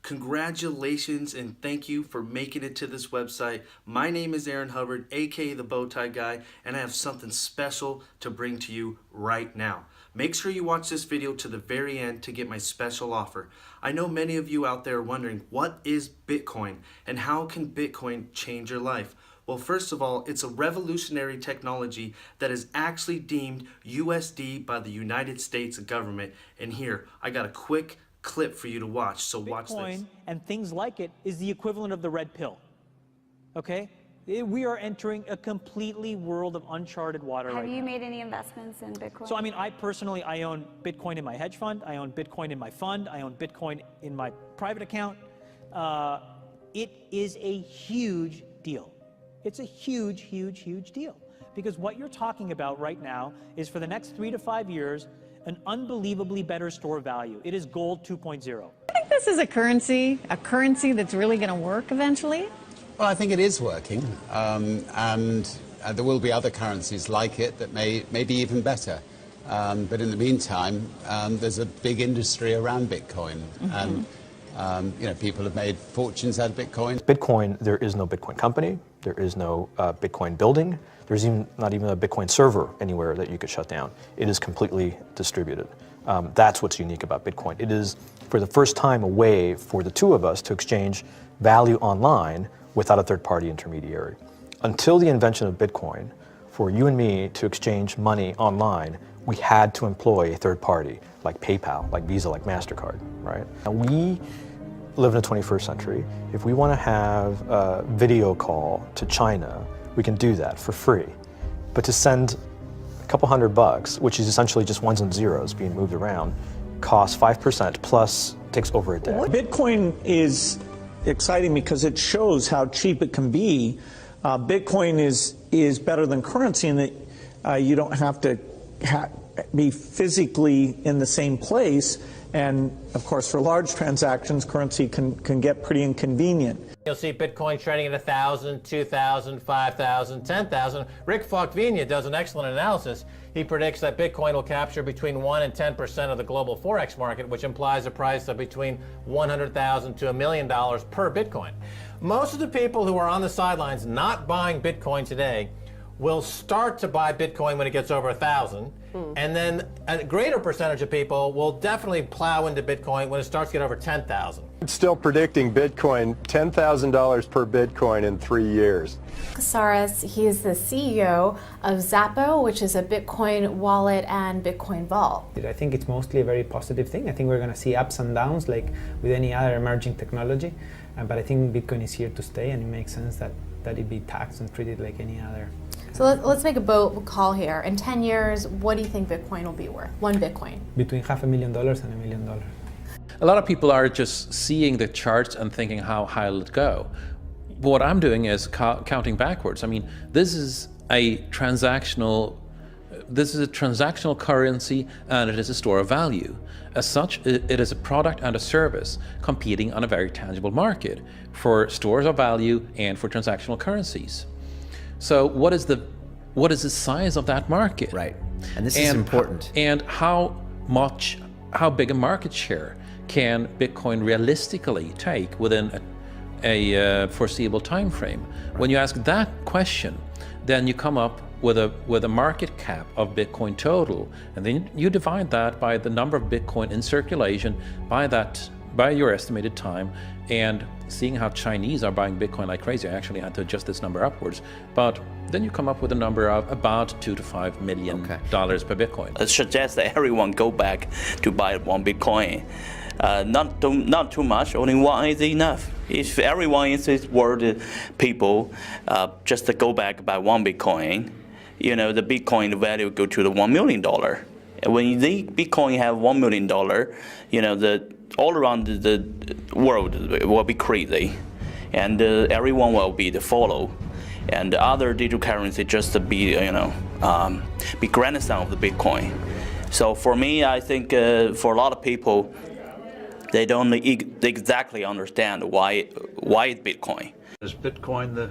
Congratulations and thank you for making it to this website. My name is Aaron Hubbard, aka the Bowtie Guy, and I have something special to bring to you right now. Make sure you watch this video to the very end to get my special offer. I know many of you out there are wondering, what is Bitcoin and how can Bitcoin change your life? Well, first of all, it's a revolutionary technology that is actually deemed USD by the United States government. And here, I got a quick clip for you to watch, so watch this. Bitcoin and things like it is the equivalent of the red pill, okay? We are entering a completely world of uncharted water right now. Have you made any investments in Bitcoin? So, I mean, I personally, I own Bitcoin in my hedge fund, I own Bitcoin in my fund, I own Bitcoin in my private account. It is a huge deal. It's a huge, huge, huge deal. Because what you're talking about right now is for the next 3 to 5 years, an unbelievably better store value. It is gold 2.0. I think this is a currency that's really going to work eventually. Well, I think it is working, and there will be other currencies like it that may be even better. But in the meantime, there's a big industry around Bitcoin, and people have made fortunes out of Bitcoin. Bitcoin, there is no Bitcoin company, there is no Bitcoin building, there's not even a Bitcoin server anywhere that you could shut down. It is completely distributed. That's what's unique about Bitcoin. It is, for the first time, a way for the two of us to exchange value online without a third-party intermediary. Until the invention of Bitcoin, for you and me to exchange money online, we had to employ a third party, like PayPal, like Visa, like MasterCard, right? Now we live in the 21st century. If we want to have a video call to China, we can do that for free. But to send a couple $100, which is essentially just ones and zeros being moved around, costs 5% plus takes over a day. Bitcoin is exciting because it shows how cheap it can be. Bitcoin is better than currency in that you don't have to be physically in the same place. And of course, for large transactions, currency can get pretty inconvenient. You'll see Bitcoin trading at 1,000, 2,000, 5,000, 10,000. Rick Falkvinia does an excellent analysis. He predicts that Bitcoin will capture between 1 and 10% of the global Forex market, which implies a price of between $100,000 to $1 million per Bitcoin. Most of the people who are on the sidelines not buying Bitcoin today will start to buy Bitcoin when it gets over 1,000, and then a greater percentage of people will definitely plow into Bitcoin when it starts to get over 10,000. It's still predicting Bitcoin, $10,000 per Bitcoin in 3 years. Casares, he is the CEO of Zappo, which is a Bitcoin wallet and Bitcoin vault. I think it's mostly a very positive thing. I think we're going to see ups and downs like with any other emerging technology, but I think Bitcoin is here to stay, and it makes sense that it be taxed and treated like any other. So let's make a bold call here. In 10 years, what do you think Bitcoin will be worth? One Bitcoin? Between $500,000 and $1 million. A lot of people are just seeing the charts and thinking, how high will it go? What I'm doing is counting backwards. I mean, this is a transactional currency, and it is a store of value. As such, it is a product and a service competing on a very tangible market for stores of value and for transactional currencies. So what is the size of that market? Right, and this is important. And how big a market share can Bitcoin realistically take within a foreseeable time frame? Right. When you ask that question, then you come up with a market cap of Bitcoin total, and then you divide that by the number of Bitcoin in circulation by your estimated time, and seeing how Chinese are buying Bitcoin like crazy, I actually had to adjust this number upwards, but then you come up with a number of about $2 to $5 million per Bitcoin. I suggest that everyone go back to buy one Bitcoin. Not too much, only one is enough. If everyone in this world, people, just to go back buy one Bitcoin, the Bitcoin value go to the $1 million. And when the Bitcoin have $1 million, all around the world will be crazy, and everyone will be the follow, and the other digital currency just to be grandson of the Bitcoin. So for me, I think for a lot of people, they don't exactly understand why Bitcoin. Is Bitcoin the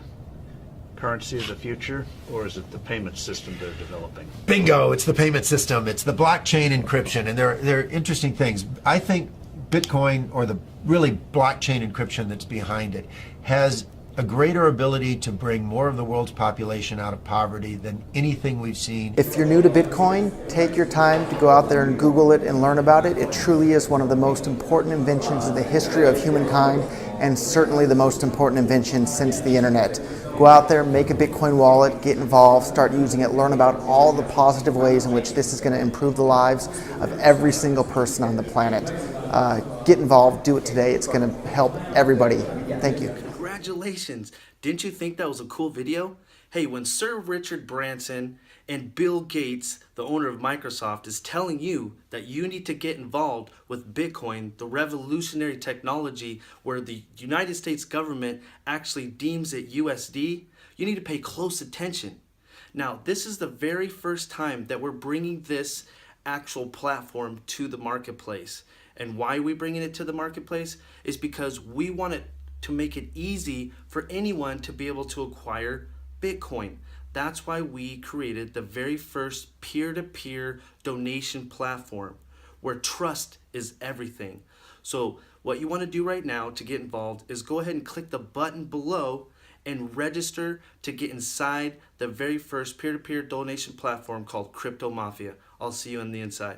currency of the future, or is it the payment system they're developing? Bingo! It's the payment system. It's the blockchain encryption, and they're interesting things. I think Bitcoin, or the really blockchain encryption that's behind it, has a greater ability to bring more of the world's population out of poverty than anything we've seen. If you're new to Bitcoin, take your time to go out there and Google it and learn about it. It truly is one of the most important inventions in the history of humankind, and certainly the most important invention since the internet. Go out there, make a Bitcoin wallet, get involved, start using it, learn about all the positive ways in which this is going to improve the lives of every single person on the planet. Get involved, do it today. It's going to help everybody. Thank you. Congratulations. Didn't you think that was a cool video? Hey, when Sir Richard Branson and Bill Gates, the owner of Microsoft, is telling you that you need to get involved with Bitcoin, the revolutionary technology where the United States government actually deems it USD, you need to pay close attention. Now, this is the very first time that we're bringing this actual platform to the marketplace. And why are we bringing it to the marketplace? Is because we want it to make it easy for anyone to be able to acquire Bitcoin. That's why we created the very first peer-to-peer donation platform where trust is everything. So what you want to do right now to get involved is go ahead and click the button below and register to get inside the very first peer-to-peer donation platform called Crypto Mafia. I'll see you on the inside.